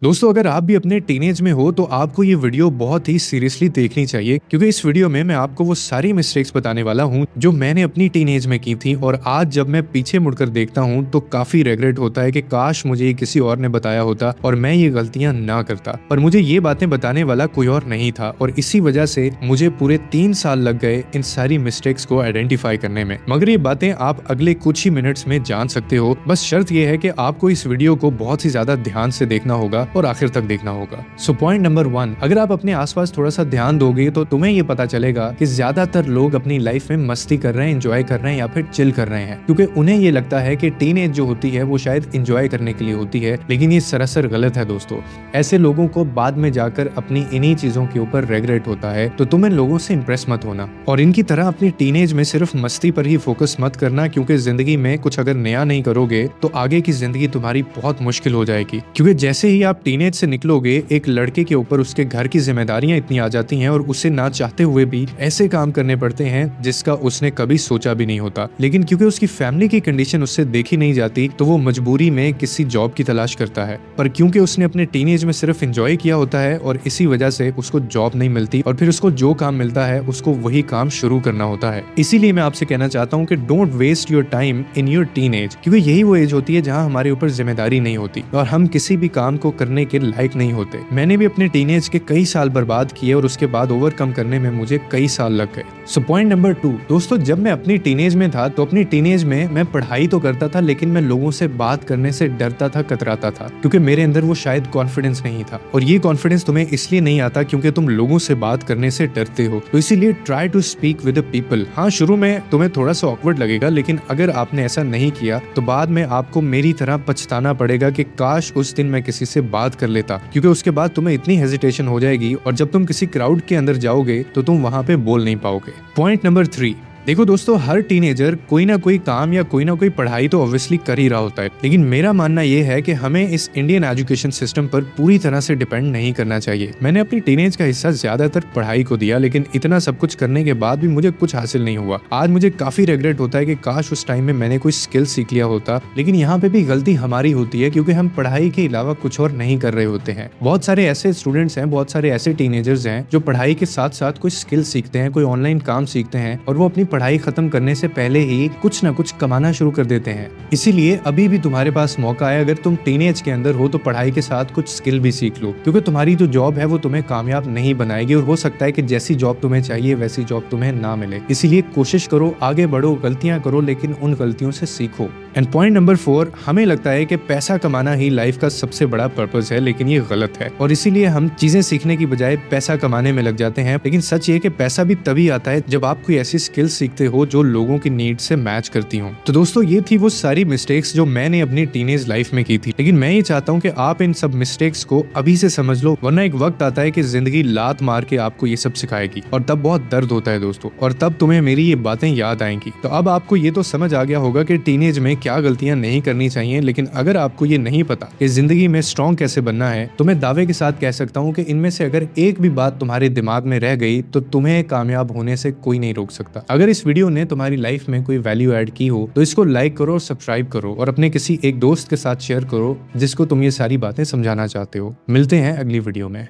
दोस्तों, अगर आप भी अपने टीनेज में हो तो आपको ये वीडियो बहुत ही सीरियसली देखनी चाहिए, क्योंकि इस वीडियो में मैं आपको वो सारी मिस्टेक्स बताने वाला हूँ जो मैंने अपनी टीनेज में की थी। और आज जब मैं पीछे मुड़कर देखता हूँ तो काफी रिग्रेट होता है कि काश मुझे ये किसी और ने बताया होता और मैं ये गलतियां ना करता। पर मुझे ये बातें बताने वाला कोई और नहीं था और इसी वजह से मुझे पूरे 3 साल लग गए इन सारी मिस्टेक्स को आइडेंटिफाई करने में। मगर ये बातें आप अगले कुछ ही मिनट्स में जान सकते हो। बस शर्त यह है कि आपको इस वीडियो को बहुत ही ज्यादा ध्यान से देखना होगा और आखिर तक देखना होगा। सो पॉइंट नंबर 1, अगर आप अपने आसपास थोड़ा सा ध्यान दोगे तो तुम्हें ये पता चलेगा कि ज्यादातर लोग अपनी लाइफ में मस्ती कर रहे हैं, एंजॉय कर रहे हैं या फिर चिल कर रहे हैं, क्योंकि उन्हें ये लगता है कि टीनेज जो होती है वो शायद एंजॉय करने के लिए होती है। लेकिन ये सरासर गलत है दोस्तों। ऐसे लोगों को बाद में जाकर अपनी इन्हीं चीजों के ऊपर रेग्रेट होता है। तो तुम इन लोगों से इंप्रेस मत होना और इनकी तरह अपनी टीनेज में सिर्फ मस्ती पर ही फोकस मत करना, क्योंकि जिंदगी में कुछ अगर नया नहीं करोगे तो आगे की जिंदगी तुम्हारी बहुत मुश्किल हो जाएगी। क्योंकि जैसे ही आप टीनेज से निकलोगे, एक लड़के के ऊपर उसके घर की जिम्मेदारियां इतनी आ जाती हैं और उसे ना चाहते हुए भी ऐसे काम करने पड़ते हैं जिसका उसने कभी सोचा भी नहीं होता। लेकिन क्योंकि उसकी फैमिली की कंडीशन उससे देखी नहीं जाती तो वो मजबूरी में किसी जॉब की तलाश करता है। पर क्योंकि उसने अपने टीनेज में सिर्फ एंजॉय किया होता है और इसी वजह से उसको जॉब नहीं मिलती और फिर उसको जो काम मिलता है उसको वही काम शुरू करना होता है। इसीलिए मैं आपसे कहना चाहता हूँ कि don't waste your time in your teenage, क्योंकि यही वो एज होती है जहाँ हमारे ऊपर जिम्मेदारी नहीं होती और हम किसी भी काम को करने के लायक नहीं होते। मैंने भी अपने टीनेज के कई साल बर्बाद किए और उसके बाद ओवरकम करने में मुझे कई साल लग गए। सो पॉइंट नंबर 2, दोस्तों, जब मैं अपनी टीनेज में था तो अपनी टीनेज में मैं पढ़ाई तो करता था, लेकिन मैं लोगों से बात करने से डरता था, कतराता था, क्योंकि मेरे अंदर वो शायद कॉन्फिडेंस नहीं था। और ये कॉन्फिडेंस तुम्हें इसलिए नहीं आता क्योंकि तुम लोगों से बात करने से डरते हो। तो इसीलिए try to speak with people. हाँ, शुरू में तुम्हें थोड़ा सा ऑकवर्ड लगेगा, लेकिन अगर आपने ऐसा नहीं किया तो बाद में आपको मेरी तरह पछताना पड़ेगा कि काश उस दिन मैं किसी से बात कर लेता, क्योंकि उसके बाद तुम्हें इतनी हेजिटेशन हो जाएगी और जब तुम किसी क्राउड के अंदर जाओगे तो तुम वहां पे बोल नहीं पाओगे। पॉइंट नंबर 3, देखो दोस्तों, हर टीनेजर कोई ना कोई काम या कोई ना कोई पढ़ाई तो ऑब्वियसली कर ही रहा होता है, लेकिन मेरा मानना यह है कि हमें इस इंडियन एजुकेशन सिस्टम पर पूरी तरह से डिपेंड नहीं करना चाहिए। मैंने अपनी टीनेज का हिस्सा ज्यादातर पढ़ाई को दिया, लेकिन इतना सब कुछ करने के बाद भी मुझे कुछ हासिल नहीं हुआ। आज मुझे काफी रिग्रेट होता है कि काश उस टाइम में मैंने कोई स्किल सीख लिया होता। लेकिन यहाँ पे भी गलती हमारी होती है, क्योंकि हम पढ़ाई के अलावा कुछ और नहीं कर रहे होते हैं। बहुत सारे ऐसे स्टूडेंट्स हैं, बहुत सारे ऐसे टीनेजर्स हैं जो पढ़ाई के साथ साथ कोई स्किल सीखते हैं, कोई ऑनलाइन काम सीखते हैं और वो अपनी पढ़ाई खत्म करने से पहले ही कुछ ना कुछ कमाना शुरू कर देते हैं। इसीलिए अभी भी तुम्हारे पास मौका है। अगर तुम टीनेज के अंदर हो तो पढ़ाई के साथ कुछ स्किल भी सीख लो, क्योंकि तुम्हारी जो जॉब है वो तुम्हें कामयाब नहीं बनाएगी और हो सकता है कि जैसी जॉब तुम्हें चाहिए वैसी जॉब तुम्हें ना मिले। इसीलिए कोशिश करो, आगे बढ़ो, गलतियां करो, लेकिन उन गलतियों से सीखो। एंड पॉइंट नंबर 4, हमें लगता है कि पैसा कमाना ही लाइफ का सबसे बड़ा पर्पस है, लेकिन ये गलत है और इसीलिए हम चीजें सीखने की बजाय पैसा कमाने में लग जाते हैं। लेकिन सच ये कि पैसा भी तभी आता है जब आप कोई ऐसी स्किल सीखते हो जो लोगों की नीड से मैच करती हूँ। तो दोस्तों, ये थी वो सारी मिस्टेक्स जो मैंने अपनी टीनेज लाइफ में की थी, लेकिन मैं ये चाहता हूँ कि आप इन सब मिस्टेक्स को अभी से समझ लो, वरना एक वक्त आता है कि जिंदगी लात मार के आपको ये सब सिखाएगी और तब बहुत दर्द होता है दोस्तों, और तब तुम्हें मेरी ये बातें याद आएंगी। तो अब आपको ये तो समझ आ गया होगा कि टीनेज में क्या गलतियां नहीं करनी चाहिए। लेकिन अगर आपको ये नहीं पता कि जिंदगी में स्ट्रॉन्ग कैसे बनना है, तो मैं दावे के साथ कह सकता हूँ कि इनमें से अगर एक भी बात तुम्हारे दिमाग में रह गई तो तुम्हें कामयाब होने से कोई नहीं रोक सकता। अगर इस वीडियो ने तुम्हारी लाइफ में कोई वैल्यू ऐड की हो तो इसको लाइक करो और सब्सक्राइब करो और अपने किसी एक दोस्त के साथ शेयर करो जिसको तुम ये सारी बातें समझाना चाहते हो। मिलते हैं अगली वीडियो में।